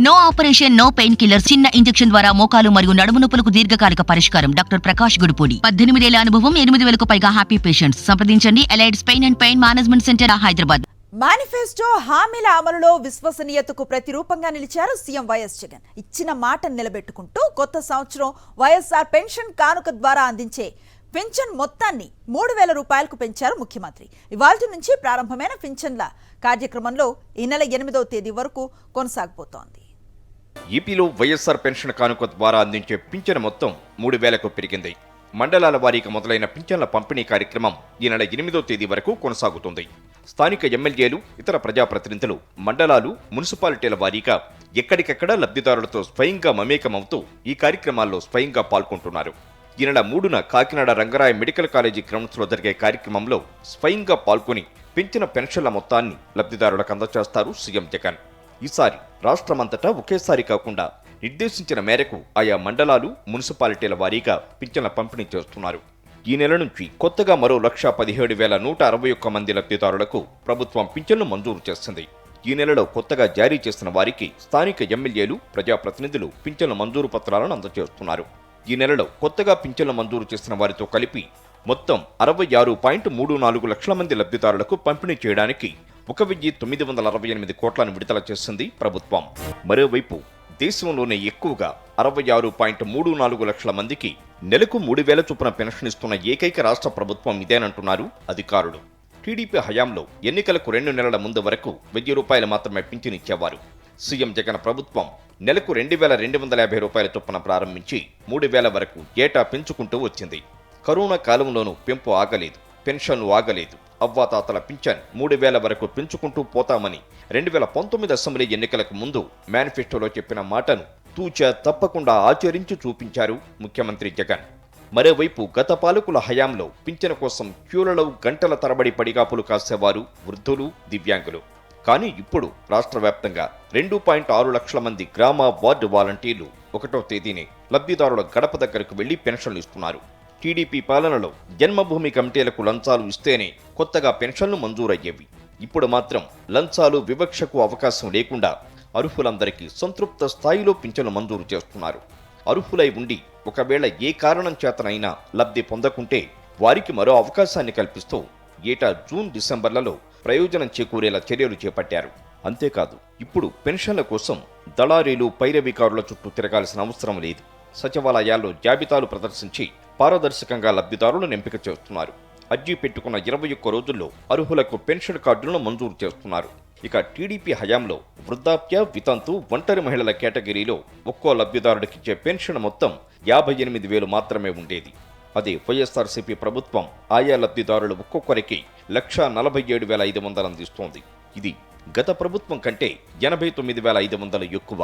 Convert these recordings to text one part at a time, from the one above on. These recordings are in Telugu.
No operation, no pain killer. చిన్న ఇంజెక్షన్ ద్వారా మోకాలు మరియు నడుము నొప్పులకు దీర్ఘకాలిక పరిష్కారం. డాక్టర్ ప్రకాష్ గుడిపూడి. 18 ఏళ్ల అనుభవం, 8,000కు పైగా హ్యాపీ పేషెంట్స్. సంప్రదించండి. ఎలైడ్స్ pain and pain management centre, Hyderabad. Manifesto హామీల అమలులో విశ్వసనీయతకు ప్రతిరూపంగా నిలిచారు సీఎం వైఎస్ జగన్. ఇచ్చిన మాటను నిలబెట్టుకుంటూ కొత్త సంవత్సరం వైఎస్ఆర్ పెన్షన్ కానుక ద్వారా అందించే పెన్షన్ మొత్తాన్ని 3,000 రూపాయలకు పెంచారు ముఖ్యమంత్రి. ఇవాల్టి నుంచి ప్రారంభమైన పెన్షన్ల కార్యక్రమంలో ఈ నెల 8వ తేదీ వరకు కొనసాగబోతోంది. ఏపీలో వైఎస్ఆర్ పెన్షన్ కానుక ద్వారా అందించే పింఛను మొత్తం 3,000కు పెరిగింది. మండలాల వారీగా మొదలైన పింఛన్ల పంపిణీ కార్యక్రమం ఈ నెల 8వ తేదీ వరకు కొనసాగుతుంది. స్థానిక ఎమ్మెల్యేలు, ఇతర ప్రజాప్రతినిధులు మండలాలు, మున్సిపాలిటీల వారీగా ఎక్కడికెక్కడ లబ్ధిదారులతో స్వయంగా మమేకమవుతూ ఈ కార్యక్రమాల్లో స్వయంగా పాల్గొంటున్నారు. ఈ నెల 3న కాకినాడ రంగరాయ మెడికల్ కాలేజీ గ్రౌండ్స్లో జరిగే కార్యక్రమంలో స్వయంగా పాల్గొని పెంచిన పెన్షన్ల మొత్తాన్ని లబ్ధిదారులకు అందజేస్తారు సీఎం జగన్. ఈసారి రాష్ట్రమంతటా ఒకేసారి కాకుండా నిర్దేశించిన మేరకు ఆయా మండలాలు, మున్సిపాలిటీల వారీగా పింఛన్ల పంపిణీ చేస్తున్నారు. ఈ నెల నుంచి కొత్తగా మరో 1,17,161 మంది లబ్ధిదారులకు ప్రభుత్వం పింఛన్లు మంజూరు చేసింది. ఈ నెలలో కొత్తగా జారీ చేసిన వారికి స్థానిక ఎమ్మెల్యేలు, ప్రజాప్రతినిధులు పింఛన్ల మంజూరు పత్రాలను అందజేస్తున్నారు. ఈ నెలలో కొత్తగా పింఛన్లు మంజూరు చేసిన వారితో కలిపి మొత్తం 66.34 లక్షల మంది లబ్ధిదారులకు పంపిణీ చేయడానికి 1,968 కోట్లను విడుదల చేసింది ప్రభుత్వం. మరోవైపు దేశంలోనే ఎక్కువగా 66.34 లక్షల మందికి నెలకు 3,000 చొప్పున పెన్షన్ ఇస్తున్న ఏకైక రాష్ట్ర ప్రభుత్వం ఇదేనంటున్నారు అధికారులు. టీడీపీ హయాంలో ఎన్నికలకు 2 నెలల ముందు వరకు 1,000 రూపాయలు మాత్రమే పింఛను ఇచ్చేవారు. సీఎం జగన్ ప్రభుత్వం నెలకు 2,250 రూపాయల చొప్పున ప్రారంభించి 3,000 వరకు ఏటా పెంచుకుంటూ వచ్చింది. కరోనా కాలంలోనూ పెంపు ఆగలేదు, పెన్షన్లు ఆగలేదు. అవ్వాతాతల పింఛన్ 3,000 వరకు పెంచుకుంటూ పోతామని 2019 అసెంబ్లీ ఎన్నికలకు ముందు మేనిఫెస్టోలో చెప్పిన మాటను తూచా తప్పకుండా ఆచరించి చూపించారు ముఖ్యమంత్రి జగన్. మరోవైపు గత పాలకుల హయాంలో పింఛను కోసం క్యూలలో గంటల తరబడి పడిగాపులు కాసేవారు వృద్ధులు, దివ్యాంగులు. కానీ ఇప్పుడు రాష్ట్ర వ్యాప్తంగా 2.6 లక్షల మంది గ్రామ, వార్డు వాలంటీర్లు 1వ తేదీనే లబ్ధిదారుల గడప దగ్గరకు వెళ్లి పెన్షన్లు ఇస్తున్నారు. టీడీపీ పాలనలో జన్మభూమి కమిటీలకు లంచాలు ఇస్తేనే కొత్తగా పెన్షన్లు మంజూరయ్యేవి. ఇప్పుడు మాత్రం లంచాలు, వివక్షకు అవకాశం లేకుండా అర్హులందరికీ సంతృప్త స్థాయిలో పింఛన్లు మంజూరు చేస్తున్నారు. అర్హులై ఉండి ఒకవేళ ఏ కారణం చేతనైనా లబ్ధి పొందకుంటే వారికి మరో అవకాశాన్ని కల్పిస్తూ ఏటా జూన్, డిసెంబర్లలో ప్రయోజనం చేకూరేలా చర్యలు చేపట్టారు. అంతేకాదు, ఇప్పుడు పెన్షన్ల కోసం దళారీలు, పైరవికారుల చుట్టూ తిరగాల్సిన అవసరం లేదు. సచివాలయాల్లో జాబితాలు ప్రదర్శించి పారదర్శకంగా లబ్ధిదారులను ఎంపిక చేస్తున్నారు. అర్జీ పెట్టుకున్న 21 రోజుల్లో అర్హులకు పెన్షన్ కార్డులను మంజూరు చేస్తున్నారు. ఇక టీడీపీ హయాంలో వృద్ధాప్య, వితంతు, ఒంటరి మహిళల కేటగిరీలో ఒక్కో లబ్ధిదారుడికిచ్చే పెన్షన్ మొత్తం 58,000 మాత్రమే ఉండేది. అదే వైఎస్ఆర్సీపీ ప్రభుత్వం ఆయా లబ్ధిదారులు ఒక్కొక్కరికి 1,47,500 అందిస్తోంది. ఇది గత ప్రభుత్వం కంటే 89,500 ఎక్కువ.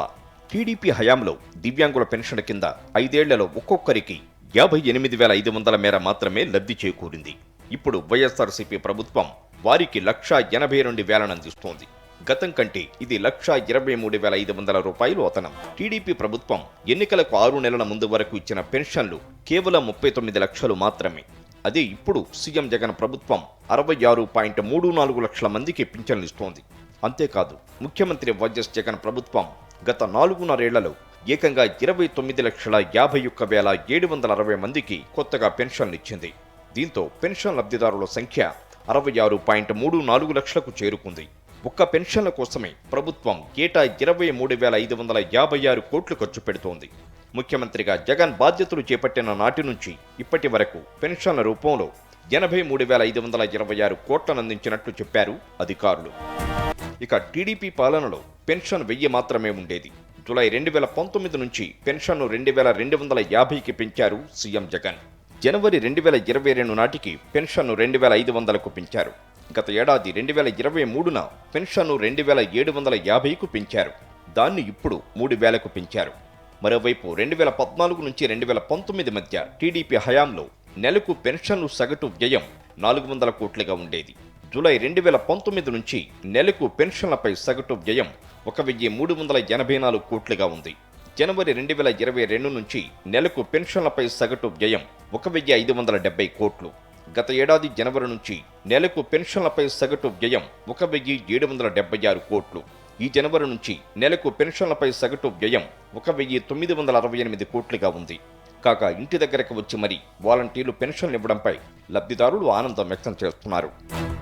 టీడీపీ హయాంలో దివ్యాంగుల పెన్షన్ కింద 5 ఏళ్లలో ఒక్కొక్కరికి 58,500 మేర మాత్రమే లబ్ధి చేకూరింది. ఇప్పుడు వైఎస్ఆర్సీపీ ప్రభుత్వం వారికి 1,82,000 అందిస్తోంది. గతం కంటే ఇది 1,23,500 రూపాయలు అదనం. టీడీపీ ప్రభుత్వం ఎన్నికలకు 6 నెలల ముందు వరకు ఇచ్చిన పెన్షన్లు కేవలం 39 లక్షలు మాత్రమే. అదే ఇప్పుడు సీఎం జగన్ ప్రభుత్వం 66.34 లక్షల మందికి పింఛన్లు ఇస్తోంది. అంతేకాదు, ముఖ్యమంత్రి వైఎస్ జగన్ ప్రభుత్వం గత 4.5 ఏళ్లలో ఏకంగా 29,51,760 మందికి కొత్తగా పెన్షన్లు ఇచ్చింది. దీంతో పెన్షన్ లబ్ధిదారుల సంఖ్య 66.34 లక్షలకు చేరుకుంది. ఒక్క పెన్షన్ల కోసమే ప్రభుత్వం ఏటా 23,556 కోట్లు ఖర్చు పెడుతోంది. ముఖ్యమంత్రిగా జగన్ బాధ్యతలు చేపట్టిన నాటి నుంచి ఇప్పటి వరకు పెన్షన్ల రూపంలో 83,526 కోట్లను అందించినట్లు చెప్పారు అధికారులు. ఇక టీడీపీ పాలనలో పెన్షన్ 1000 మాత్రమే ఉండేది. జూలై 2019 నుంచి పెన్షన్ను 2,250కి పెంచారు సీఎం జగన్. జనవరి 2022 నాటికి పెన్షన్ను 2,500కు పెంచారు. గత ఏడాది 2023న పెన్షన్ను 2,750కు పెంచారు. దాన్ని ఇప్పుడు 3,000కు పెంచారు. మరోవైపు 2014 నుంచి 2019 మధ్య టీడీపీ హయాంలో నెలకు పెన్షన్లు సగటు వ్యయం 400 కోట్లుగా ఉండేది. జూలై 2019 నుంచి నెలకు పెన్షన్లపై సగటు వ్యయం 1,384 కోట్లుగా ఉంది. జనవరి 2022 నుంచి నెలకు పెన్షన్లపై సగటు వ్యయం 1,570 కోట్లు. గత ఏడాది జనవరి నుంచి నెలకు పెన్షన్లపై సగటు వ్యయం 1,776 కోట్లు. ఈ జనవరి నుంచి నెలకు పెన్షన్లపై సగటు వ్యయం 1,968 కోట్లుగా ఉంది. కాగా ఇంటి దగ్గరకు వచ్చి మరీ వాలంటీర్లు పెన్షన్లు ఇవ్వడంపై లబ్ధిదారులు ఆనందం వ్యక్తం చేస్తున్నారు.